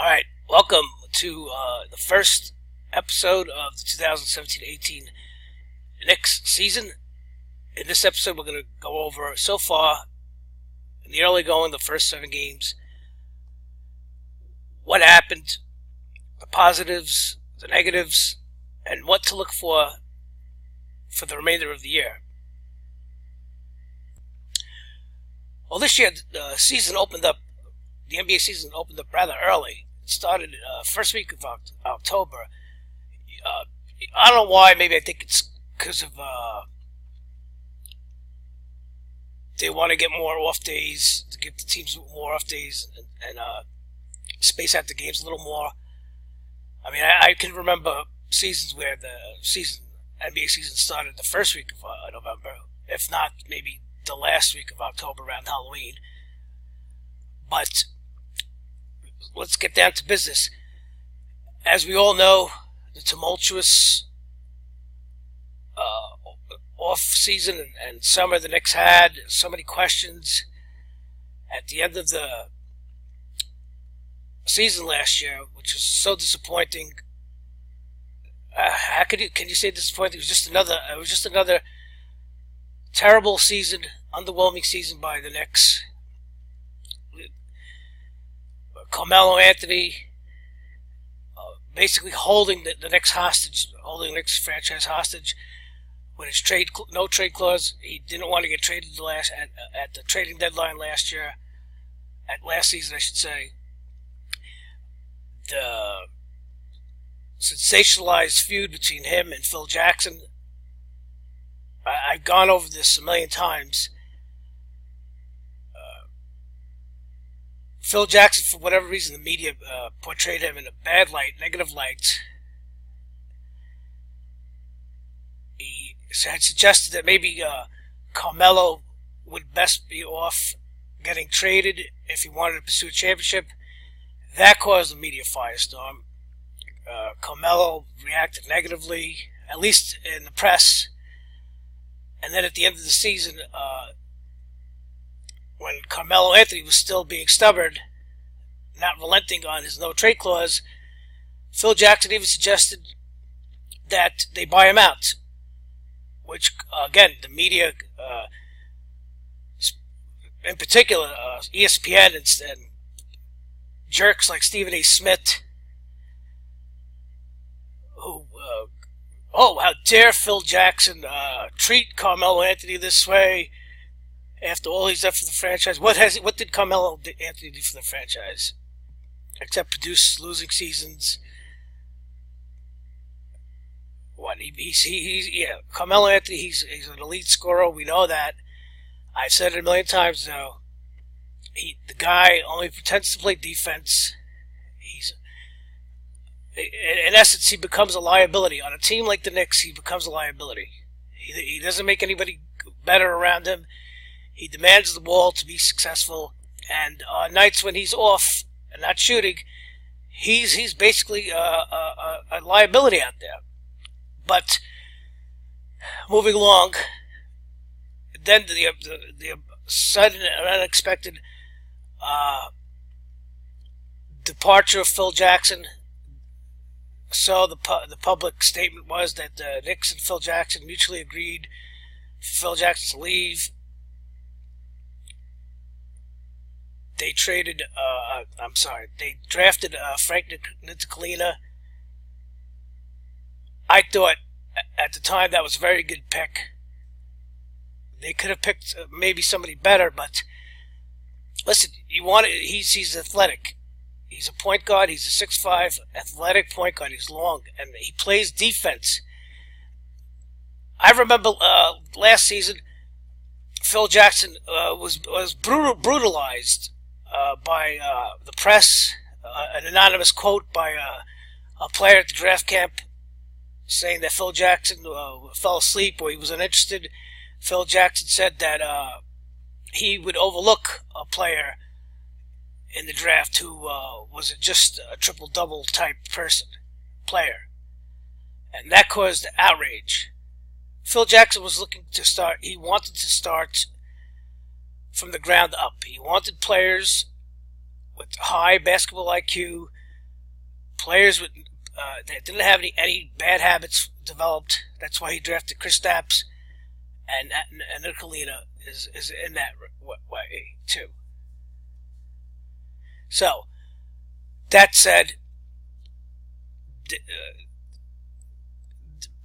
All right, welcome to the first episode of the 2017-18 Knicks season. In this episode, we're going to go over, so far, in the early going, the first 7 games, what happened, the positives, the negatives, and what to look for the remainder of the year. Well, this year, the season opened up. The NBA season opened up rather early. It started first week of October. I don't know why. Maybe I think it's because of they want to get more off days, to give the teams more off days and space out the games a little more. I mean, I can remember seasons where the NBA season started the first week of November, if not maybe the last week of October around Halloween. But let's get down to business. As we all know, the tumultuous off-season and summer the Knicks had, so many questions. At the end of the season last year, which was so disappointing. Can you say disappointing? It was just another terrible season, underwhelming season by the Knicks. Carmelo Anthony basically holding the Knicks hostage, holding the Knicks franchise hostage with his no trade clause. He didn't want to get traded at the trading deadline last season, I should say. The sensationalized feud between him and Phil Jackson. I've gone over this a million times. Phil Jackson, for whatever reason, the media portrayed him in a bad light, negative light. He had suggested that maybe Carmelo would best be off getting traded if he wanted to pursue a championship. That caused a media firestorm. Carmelo reacted negatively, at least in the press. And then at the end of the season, when Carmelo Anthony was still being stubborn, not relenting on his no-trade clause, Phil Jackson even suggested that they buy him out. Which, again, the media, in particular, ESPN and jerks like Stephen A. Smith, who, how dare Phil Jackson treat Carmelo Anthony this way after all he's done for the franchise. What did Carmelo Anthony do for the franchise? Except produce losing seasons. Carmelo Anthony, he's an elite scorer, we know that. I've said it a million times now. The guy only pretends to play defense. In essence, he becomes a liability. On a team like the Knicks, he becomes a liability. He doesn't make anybody better around him. He demands the ball to be successful. And on nights when he's off and not shooting, he's basically a liability out there. But moving along, then the sudden and unexpected departure of Phil Jackson. So the public statement was that the Knicks and Phil Jackson mutually agreed for Phil Jackson to leave. They drafted Frank Ntilikina. I thought at the time that was a very good pick. They could have picked maybe somebody better, but listen, he's athletic. He's a point guard. He's a 6'5", athletic point guard. He's long, and he plays defense. I remember last season, Phil Jackson was brutalized by the press. An anonymous quote by a player at the draft camp saying that Phil Jackson fell asleep or he was uninterested. Phil Jackson said that he would overlook a player in the draft who was just a triple-double type player. And that caused outrage. Phil Jackson was looking to start. He wanted to start from the ground up. He wanted players with high basketball IQ players that didn't have any bad habits developed. That's why he drafted Kristaps, and Ntilikina is in that way too. So that said,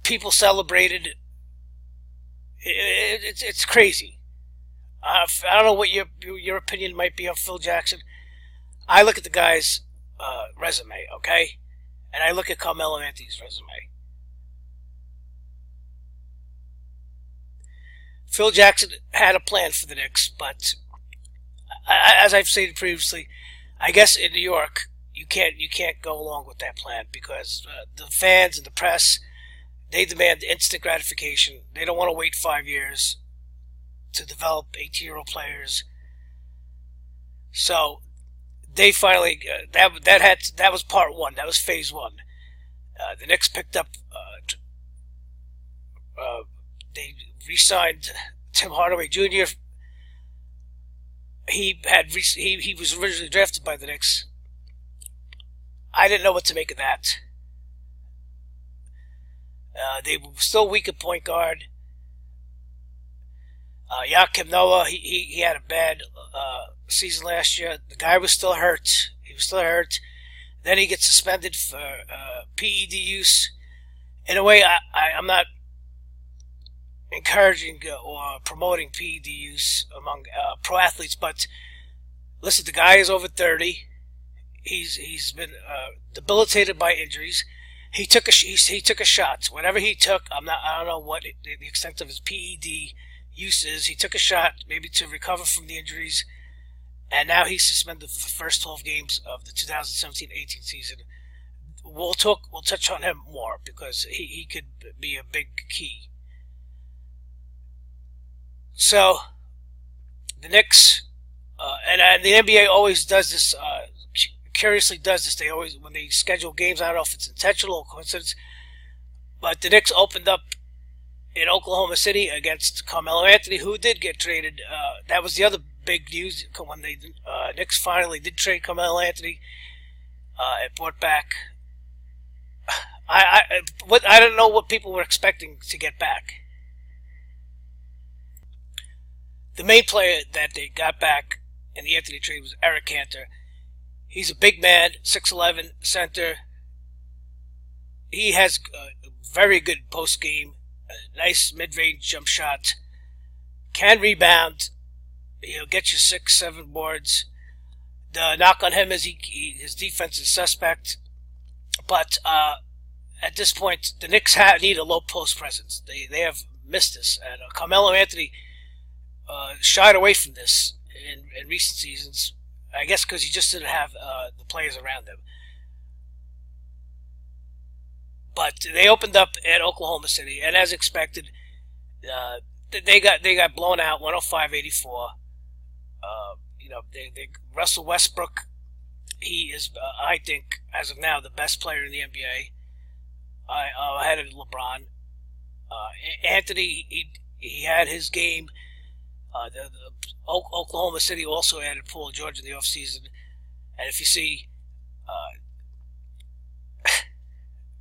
people celebrated. It's crazy. I don't know what your opinion might be on Phil Jackson. I look at the guy's resume, okay, and I look at Carmelo Anthony's resume. Phil Jackson had a plan for the Knicks, but as I've stated previously, I guess in New York you can't go along with that plan because the fans and the press, they demand instant gratification. They don't want to wait 5 years to develop 18-year-old players. So they finally that was part one. That was phase one. The Knicks picked up. They re-signed Tim Hardaway Jr. He was originally drafted by the Knicks. I didn't know what to make of that. They were still weak at point guard. Joakim Noah, he had a bad season last year. The guy was still hurt. He was still hurt. Then he gets suspended for PED use. In a way, I'm not encouraging or promoting PED use among pro athletes, but listen, the guy is over 30. He's been debilitated by injuries. He took a shot. Whatever he took, I don't know what the extent of his PED use is. He took a shot, maybe to recover from the injuries, and now he's suspended for the first 12 games of the 2017-18 season. We'll touch on him more because he could be a big key. So the Knicks and the NBA always does this. Curiously does this. They always, when they schedule games, I don't know if it's intentional or coincidence, but the Knicks opened up in Oklahoma City against Carmelo Anthony, who did get traded. That was the other big news when they Knicks finally did trade Carmelo Anthony. It brought back. I don't know what people were expecting to get back. The main player that they got back in the Anthony trade was Eric Cantor. He's a big man, 6'11", center. He has a very good post game, a nice mid-range jump shot. Can rebound. He'll get you 6-7 boards. The knock on him is his defense is suspect. But at this point, the Knicks need a low post presence. They have missed this. And Carmelo Anthony shied away from this in recent seasons. I guess because he just didn't have the players around him. But they opened up at Oklahoma City, and as expected, they got blown out 105-84. Russell Westbrook, he is, I think, as of now, the best player in the NBA. Ahead of LeBron. Anthony, he had his game. Oklahoma City also added Paul George in the offseason. And if you see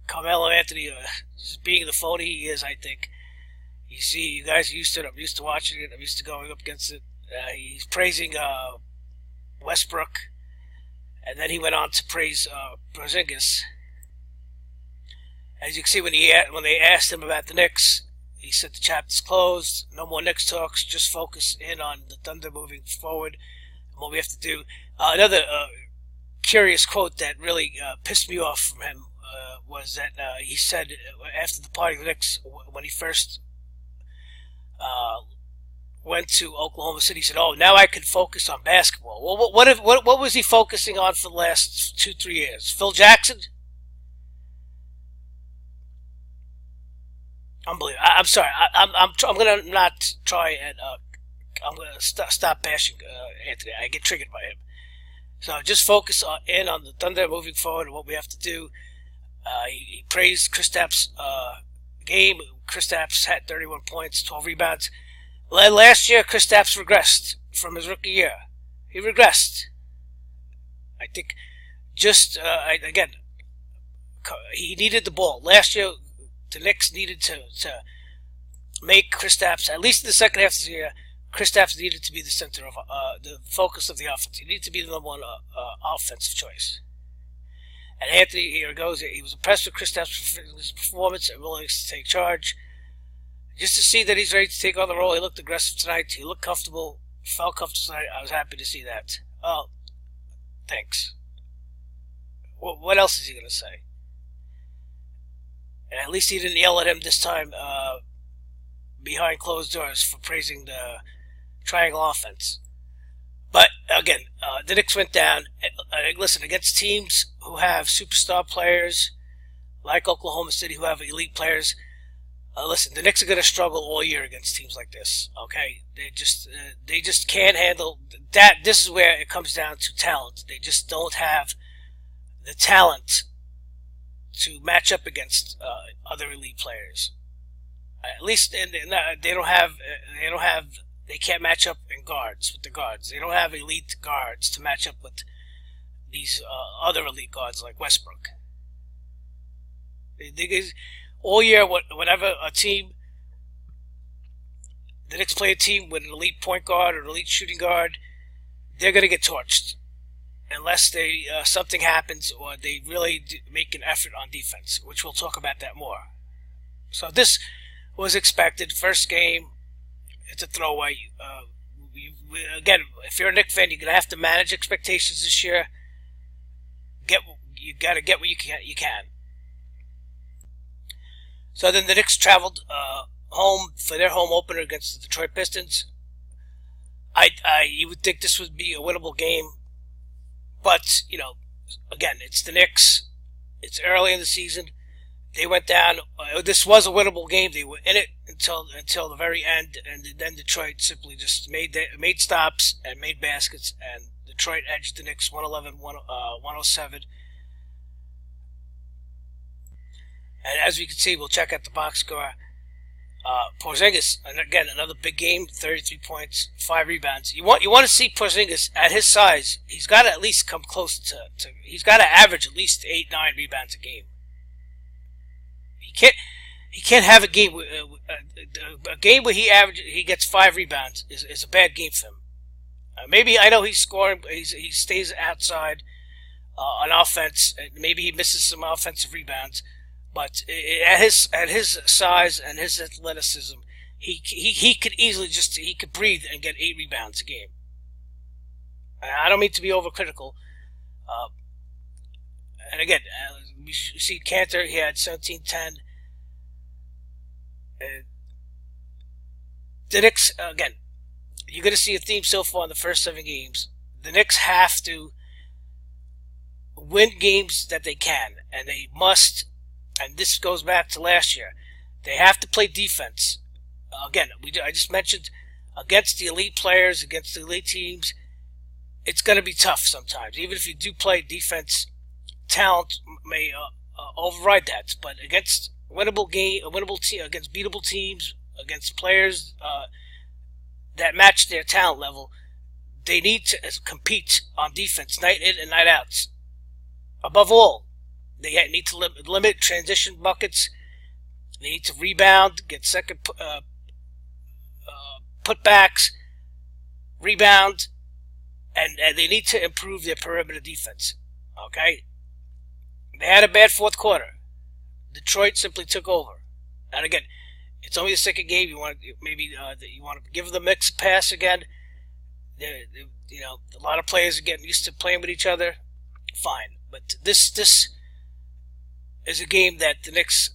Carmelo Anthony being the phony he is, I think, you guys are used to it. I'm used to watching it. I'm used to going up against it. He's praising Westbrook, and then he went on to praise Porzingis. As you can see, when they asked him about the Knicks, he said the chapter's closed. No more Knicks talks. Just focus in on the Thunder moving forward and what we have to do. Another curious quote that really pissed me off from him was that he said after the party of the Knicks, when he first went to Oklahoma City, he said, "Oh, now I can focus on basketball." Well, what was he focusing on for the last 2-3 years? Phil Jackson? Unbelievable. I'm sorry. I'm gonna not try and I'm gonna stop bashing Anthony. I get triggered by him. So just focus in on the Thunder moving forward and what we have to do. He praised Kristaps' game. Kristaps had 31 points, 12 rebounds. Last year, Kristaps regressed from his rookie year. He regressed. I think again, he needed the ball. Last year, the Knicks needed to make Kristaps, at least in the second half of the year, Kristaps needed to be the center of the focus of the offense. He needed to be the number one offensive choice. And Anthony, here it goes. He was impressed with Kristaps' performance and willing to take charge. Just to see that he's ready to take on the role. He looked aggressive tonight. He looked comfortable. Felt comfortable tonight. I was happy to see that. Oh, thanks. What else is he going to say? And at least he didn't yell at him this time behind closed doors for praising the triangle offense. But again, the Knicks went down. Listen, against teams who have superstar players like Oklahoma City, who have elite players, listen, the Knicks are going to struggle all year against teams like this. Okay, they just can't handle that. This is where it comes down to talent. They just don't have the talent to match up against other elite players. At least they can't match up in guards with the guards. They don't have elite guards to match up with these other elite guards like Westbrook. All year, whenever the Knicks play a team with an elite point guard or an elite shooting guard, they're going to get torched unless something happens or they really make an effort on defense, which we'll talk about that more. So this was expected. First game, it's a throwaway. Again, if you're a Knicks fan, you're going to have to manage expectations this year. You got to get what you can. So then the Knicks traveled home for their home opener against the Detroit Pistons. You would think this would be a winnable game, but again, it's the Knicks. It's early in the season. They went down. This was a winnable game. They were in it until the very end, and then Detroit simply just made stops and made baskets, and Detroit edged the Knicks 111-107. And as we can see, we'll check out the box score. Porzingis, and again, another big game, 33 points, 5 rebounds. You want to see Porzingis at his size. He's got to at least come close to he's got to average at least 8-9 rebounds a game. He can't have a game where he gets 5 rebounds is a bad game for him. Maybe I know he's scoring, he stays outside on offense, and maybe he misses some offensive rebounds. But at his size and his athleticism, he could easily he could breathe and get 8 rebounds a game. I don't mean to be overcritical. And again, you see Cantor, he had 17-10. The Knicks, again, you're going to see a theme so far in the first 7 games. The Knicks have to win games that they can, and they must. And this goes back to last year. They have to play defense. Again, I just mentioned against the elite players, against the elite teams, it's going to be tough sometimes. Even if you do play defense, talent may override that. But against against beatable teams, against players that match their talent level, they need to compete on defense night in and night out. Above all, they need to limit transition buckets. They need to rebound, get second putbacks, rebound, and they need to improve their perimeter defense. Okay? They had a bad fourth quarter. Detroit simply took over. And again, it's only the second game. You want to give the Knicks a pass again. A lot of players are getting used to playing with each other. Fine, but this is a game that the Knicks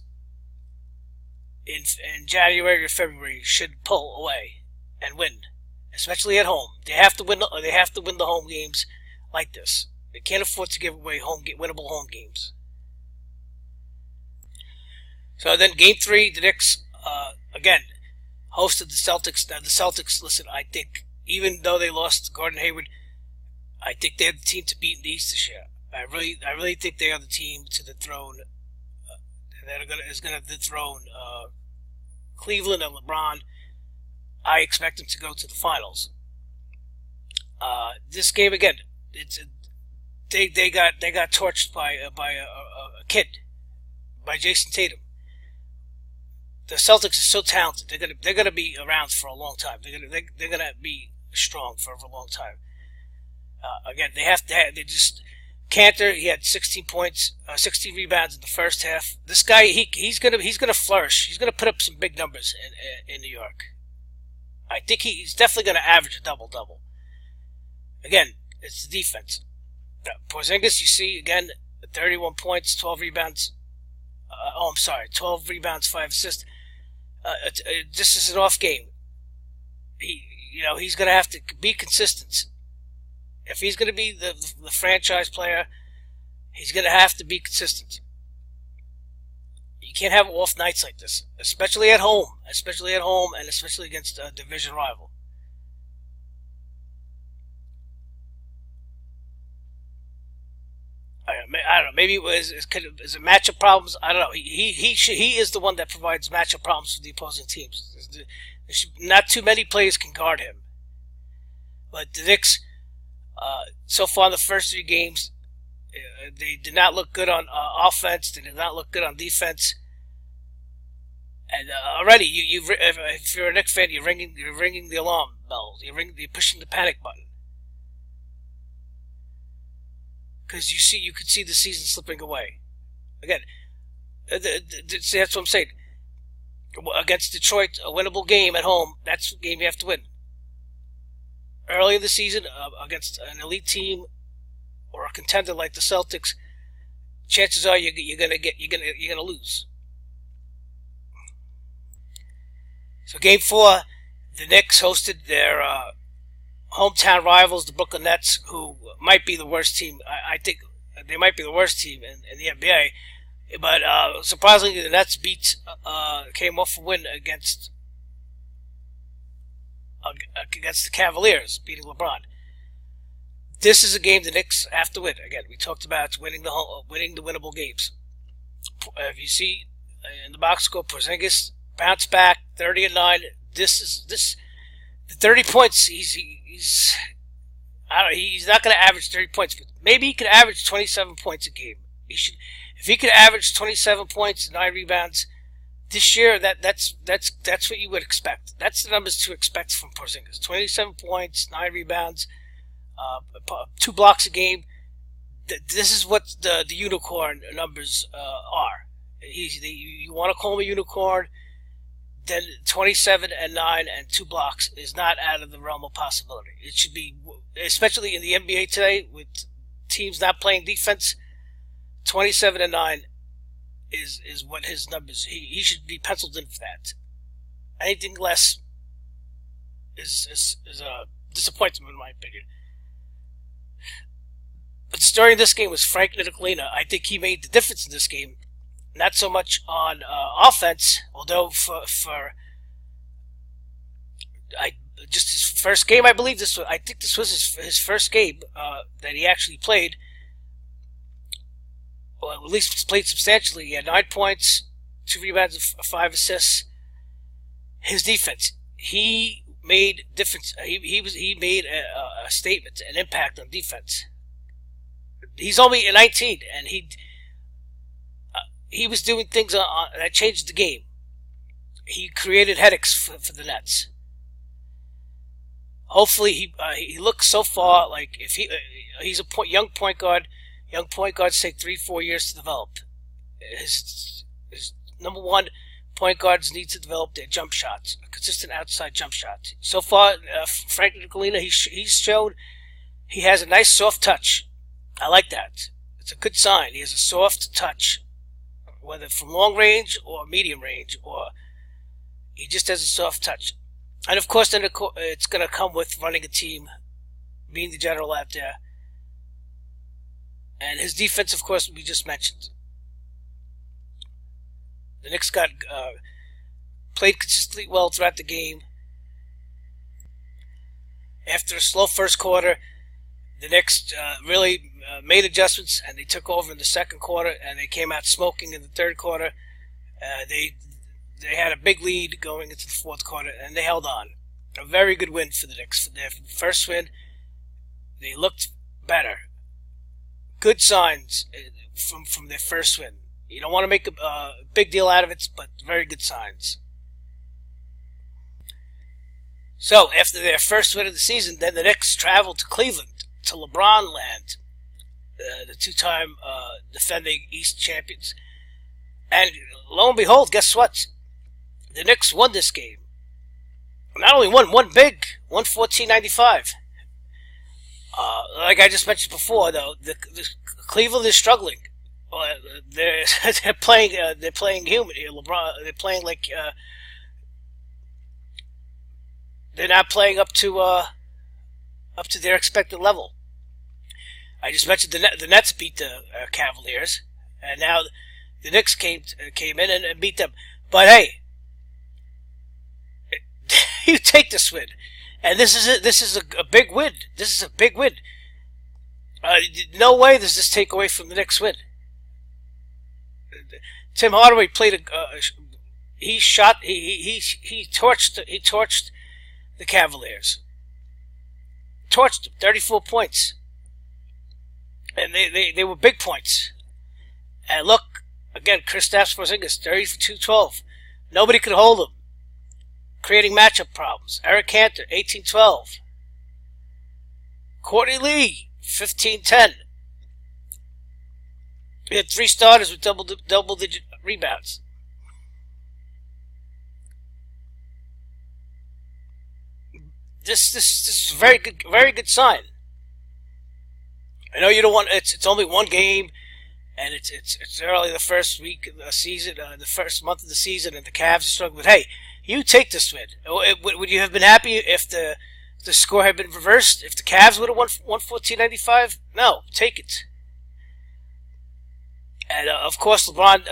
in January or February should pull away and win, especially at home. They have to win. They have to win the home games like this. They can't afford to give away winnable home games. So then, Game 3, the Knicks again hosted the Celtics. Now the Celtics, listen, I think even though they lost Gordon Hayward, I think they're the team to beat in the East this year. I really think they are the team to dethrone is going to dethrone Cleveland and LeBron. I expect them to go to the finals. This game again, they got torched by a kid. by Jason Tatum. The Celtics are so talented; they're gonna be around for a long time. They're gonna be strong for a long time. Again, they just Cantor. He had 16 points, 16 rebounds in the first half. This guy, he's gonna flourish. He's gonna put up some big numbers in New York. I think he's definitely gonna average a double-double. Again, it's the defense. Porzingis, you see again, 31 points, 12 rebounds. 12 rebounds, 5 assists. This is an off game. He's going to have to be consistent. If he's going to be the franchise player, he's going to have to be consistent. You can't have off nights like this, especially at home, and especially against a division rival. I don't know. Maybe is it matchup problems? I don't know. He is the one that provides matchup problems for the opposing teams. Not too many players can guard him. But the Knicks, so far in the first 3 games, they did not look good on offense. They did not look good on defense. And already, if you're a Knicks fan, you're ringing the alarm bell. You're pushing the panic button. Because you could see the season slipping away. Again, that's what I'm saying. Against Detroit, a winnable game at home, that's the game you have to win. Early in the season, against an elite team or a contender like the Celtics, chances are you're gonna lose. So Game 4, the Knicks hosted their hometown rivals, the Brooklyn Nets, who might be the worst team. I think they might be the worst team in the NBA. But surprisingly, the Nets came off a win against the Cavaliers, beating LeBron. This is a game the Knicks have to win. Again, we talked about winning the winnable games. If you see in the box score, Porzingis bounced back, 30-9. The 30 points. He's not going to average 30 points, but maybe he could average 27 points a game. If he could average 27 points, 9 rebounds this year, that's what you would expect. That's the numbers to expect from Porzingis: 27 points, 9 rebounds, 2 blocks a game. This is what the unicorn numbers are. You want to call him a unicorn? Then 27 and 9 and 2 blocks is not out of the realm of possibility. It should be, especially in the NBA today, with teams not playing defense. 27 and 9 is what his numbers. He should be penciled in for that. Anything less is a disappointment in my opinion. But the story in this game was Frank Ntilikina. I think he made the difference in this game. Not so much on offense, although just his first game, I believe I think this was his first game that he actually played. Well, at least played substantially. He had 9 points, 2 rebounds, 5 assists. His defense, he made difference. He made a statement, an impact on defense. He's only 19, and he was doing things that changed the game. He created headaches for the Nets. Hopefully, he looks so far like if he's a young point guard. Young point guards take 3-4 years to develop. His number one, point guards need to develop their jump shots, a consistent outside jump shot. So far, Frank Ntilikina, he's shown he has a nice soft touch. I like that. It's a good sign. He has a soft touch, whether from long range or medium range, or he just has a soft touch. And of course, then it's going to come with running a team, being the general out there. And his defense, of course, we just mentioned. The Knicks played consistently well throughout the game. After a slow first quarter, the Knicks really made adjustments, and they took over in the second quarter, and they came out smoking in the third quarter. They had a big lead going into the fourth quarter, and they held on. A very good win for the Knicks. For their first win, they looked better. Good signs from their first win. You don't want to make a big deal out of it, but very good signs. So, after their first win of the season, then the Knicks traveled to Cleveland, to LeBron land, the two-time defending East champions. And lo and behold, guess what? The Knicks won this game. Not only won big, 114-95. Like I just mentioned before, though, the Cleveland is struggling. They're playing human. LeBron, they're playing like they're not playing up to their expected level. I just mentioned the Nets beat the Cavaliers, and now the Knicks came in and beat them. But hey, you take this win, and this is a big win. This is a big win. No way does this take away from the Knicks win. Tim Hardaway played he torched the Cavaliers. Torched them, 34 points. And they were big points. And look, again, Kristaps Porzingis, 30 for 212. Nobody could hold him. Creating matchup problems. Eric Cantor, 18-12. Courtney Lee, 15-10. We had 3 starters with double-digit rebounds. This is a very good sign. I know you don't want it's only one game, and it's early the first week of the season, the first month of the season, and the Cavs are struggling. But hey, you take this win. Would you have been happy if the score had been reversed? If the Cavs would have won 114-95? No, take it. And of course, LeBron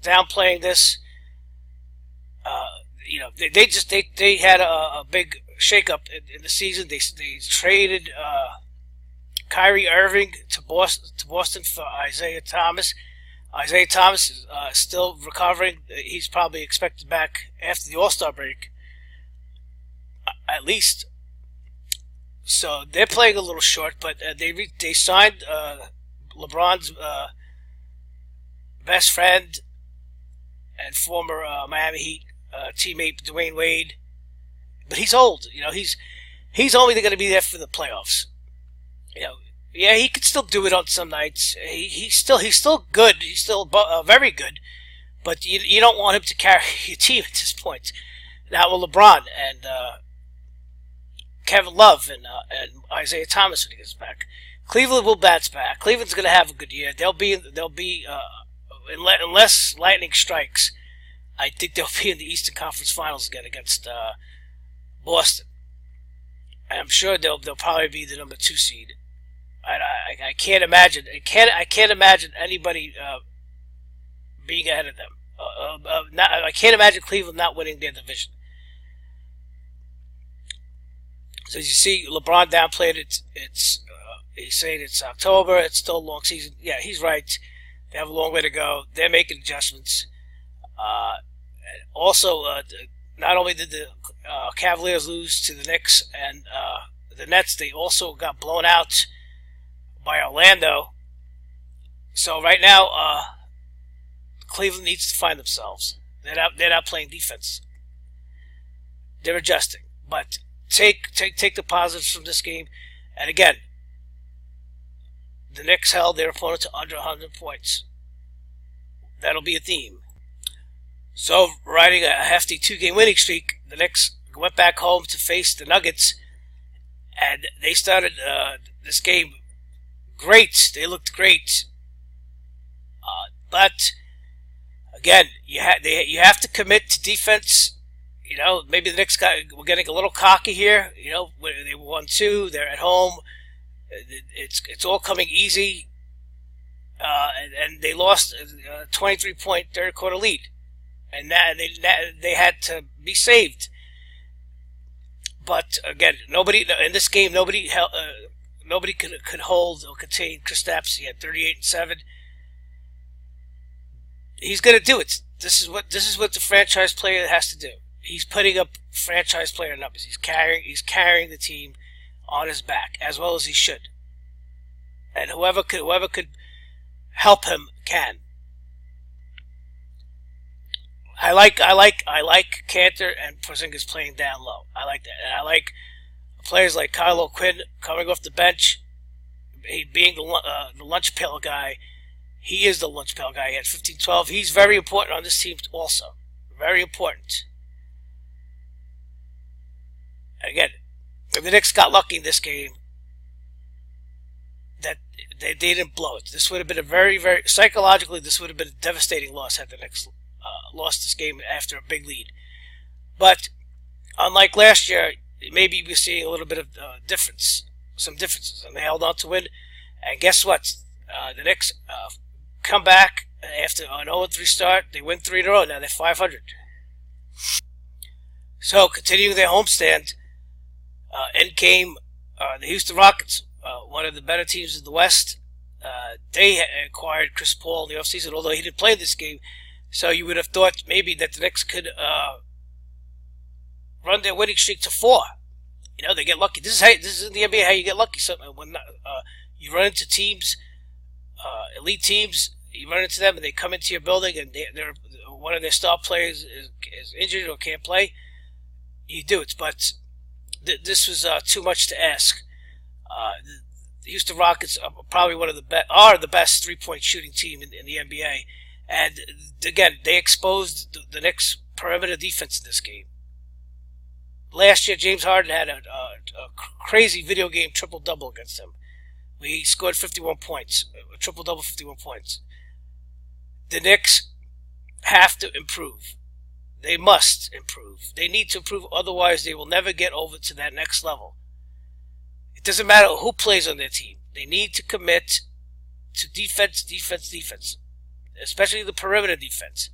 downplaying this. They had a big shakeup in the season. They traded Kyrie Irving to Boston for Isaiah Thomas. Isaiah Thomas is still recovering. He's probably expected back after the All-Star break, at least. So they're playing a little short, but they signed LeBron's best friend and former Miami Heat teammate Dwayne Wade. But he's old. He's only going to be there for the playoffs. Yeah, he could still do it on some nights. He's still good. He's still very good. But you don't want him to carry your team at this point. Now with LeBron and Kevin Love and Isaiah Thomas when he gets back, Cleveland will bounce back. Cleveland's going to have a good year. They'll be unless lightning strikes, I think they'll be in the Eastern Conference Finals again against Boston. And I'm sure they'll probably be the number 2 seed. I can't imagine. I can't imagine anybody being ahead of them. I can't imagine Cleveland not winning their division. So as you see, LeBron downplayed it. He's saying it's October. It's still a long season. Yeah, he's right. They have a long way to go. They're making adjustments. Also, not only did the Cavaliers lose to the Knicks and the Nets, they also got blown out by Orlando. So right now, Cleveland needs to find themselves. They're not playing defense. They're adjusting. But take the positives from this game. And again, the Knicks held their opponent to under 100 points. That'll be a theme. So, riding a hefty 2-game winning streak, the Knicks went back home to face the Nuggets, and they started this game great. They looked great, but again, you have to commit to defense. Maybe the Knicks were getting a little cocky here. They won 2, they're at home. It's all coming easy, and they lost a 23-point third quarter lead. And they had to be saved. But again, nobody in this game, nobody could hold or contain Kristaps. He had 38 and 7. He's going to do it. This is what the franchise player has to do. He's putting up franchise player numbers. He's carrying the team on his back as well as he should. And whoever could help him can. I like Cantor and Porzingis playing down low. I like that, and I like players like Kylo Quinn coming off the bench, he being the lunch pail guy. He is the lunch pail guy. He had 15-12. He's very important on this team also. Very important. And again, if the Knicks got lucky in this game, that they didn't blow it. This would have been a very, very psychologically. This would have been a devastating loss had the Knicks lost this game after a big lead. But unlike last year, maybe we're seeing a little bit of some differences, and they held on to win. And guess what? The Knicks come back after an 0-3 start. They win 3 in a row. Now they're 500. So continuing their homestand, in came the Houston Rockets, one of the better teams in the West. They acquired Chris Paul in the offseason, although he didn't play this game. So you would have thought maybe that the Knicks could run their winning streak to 4. You know, they get lucky. This is in the NBA how you get lucky. So when you run into teams, elite teams, you run into them and they come into your building and they're one of their star players is injured or can't play, you do it. But this was too much to ask. The Houston Rockets are probably one of the best 3-point shooting team in the NBA. And again, they exposed the Knicks' perimeter defense in this game. Last year, James Harden had a crazy video game triple-double against them. We scored 51 points, a triple-double, 51 points. The Knicks have to improve. They must improve. They need to improve, otherwise they will never get over to that next level. It doesn't matter who plays on their team. They need to commit to defense, especially the perimeter defense.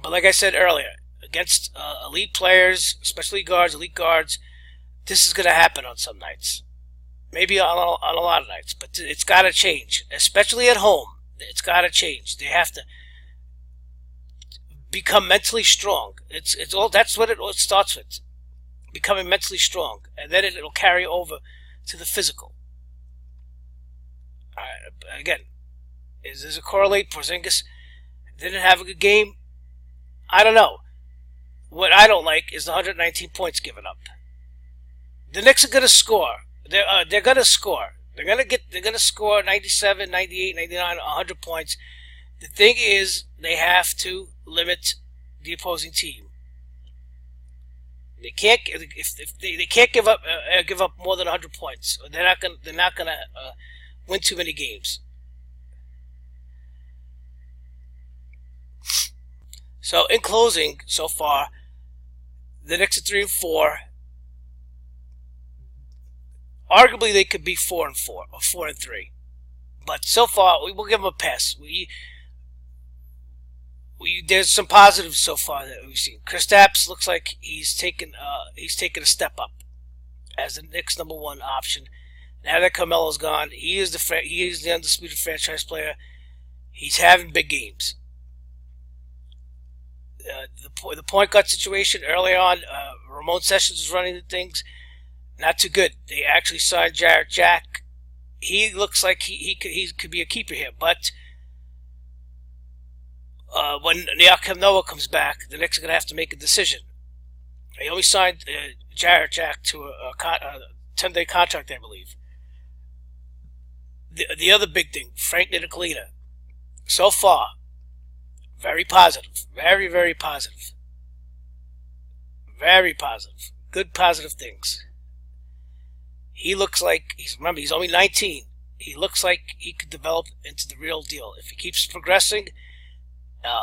But like I said earlier, against elite players, especially elite guards, this is going to happen on some nights. Maybe on a lot of nights, but it's got to change, especially at home. It's got to change. They have to become mentally strong. It's all. That's what it all starts with, becoming mentally strong, and then it'll carry over to the physical. Again, does it correlate? Porzingis didn't have a good game. I don't know. What I don't like is the 119 points given up. The Knicks are going to score. They're going to score. They're going to score 97, 98, 99, 100 points. The thing is, they have to limit the opposing team. They can't they can't give up more than 100 points. They're not going to win too many games. So in closing, so far, the Knicks are 3-4. Arguably, they could be 4-4 or 4-3, but so far we will give them a pass. There's some positives so far that we've seen. Kristaps looks like he's taken a step up as the Knicks' number 1 option. Now that Carmelo's gone, he is the undisputed franchise player. He's having big games. The point guard situation early on, Ramon Sessions was running the things. Not too good. They actually signed Jarrett Jack. He looks like he could be a keeper here, but when Ntilikina comes back, the Knicks are going to have to make a decision. They only signed Jarrett Jack to a 10-day contract, I believe. The other big thing, Frank Ntilikina, so far, very positive. Very, very positive. Very positive. Good positive things. He looks like, he's only 19. He looks like he could develop into the real deal. If he keeps progressing,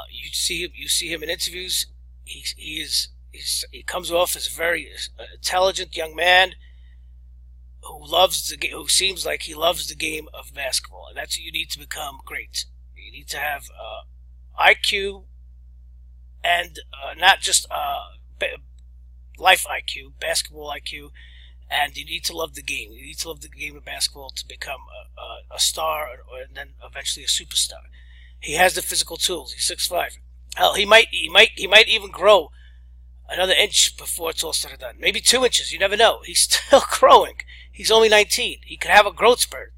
you see him in interviews. He comes off as a very intelligent young man who seems like he loves the game of basketball. And that's what you need to become great. You need to have IQ and not just life IQ, basketball IQ, and you need to love the game. You need to love the game of basketball to become a star and then eventually a superstar. He has the physical tools. He's 6'5". Hell, he might even grow another inch before it's all said and done. Maybe 2 inches. You never know. He's still growing. He's only 19. He could have a growth spurt.